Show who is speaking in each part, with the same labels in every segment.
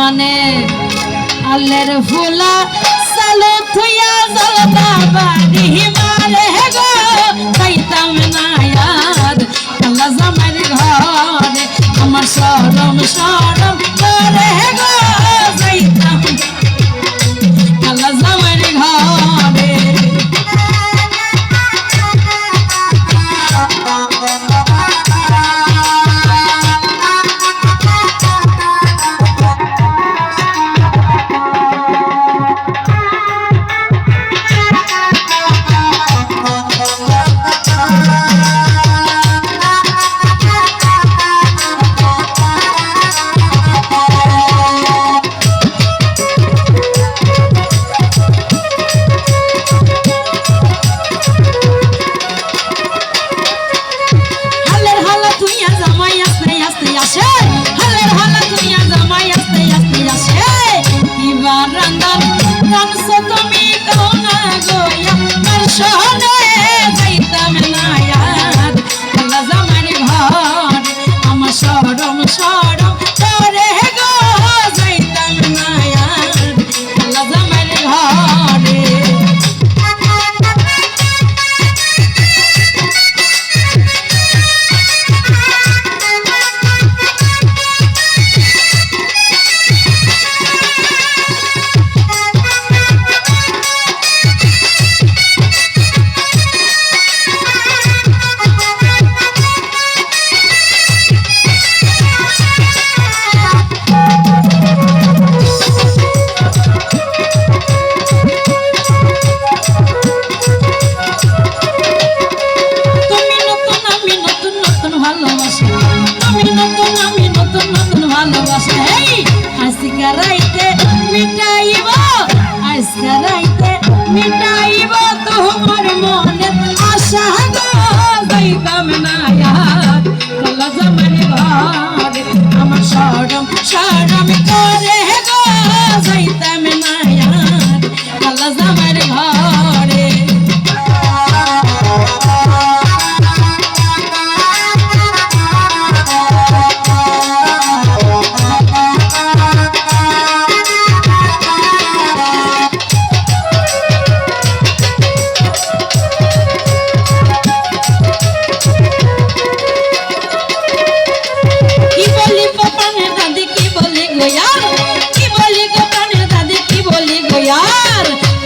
Speaker 1: মানে আলের ফুলা সালো থুয়া জলদা বাড়ি মারে গো যাইতাম না আর কালা জামাইর ঘরে আমার শরম শরম করে গো যাইতাম কালা জামাইর ঘরে মিটাইব তোমার মনের আশা গো যাইতাম না আর কালা জামাইর ঘরে আমার শরম শরম করে গো যাইতাম না আর কালা জামাইর ঘরে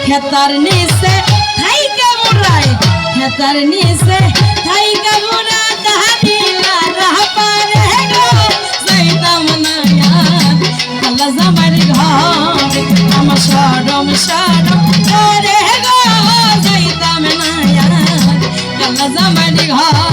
Speaker 1: খেতার নিচে থাইকা মুরাই খেতার নিচে থাইকা মুরা কাহিলা রাহ পারে গো যাইতাম না আর কালা জামাইর ঘরে আমার শরম শরম করে গো যাইতাম না আর কালা জামাইর ঘরে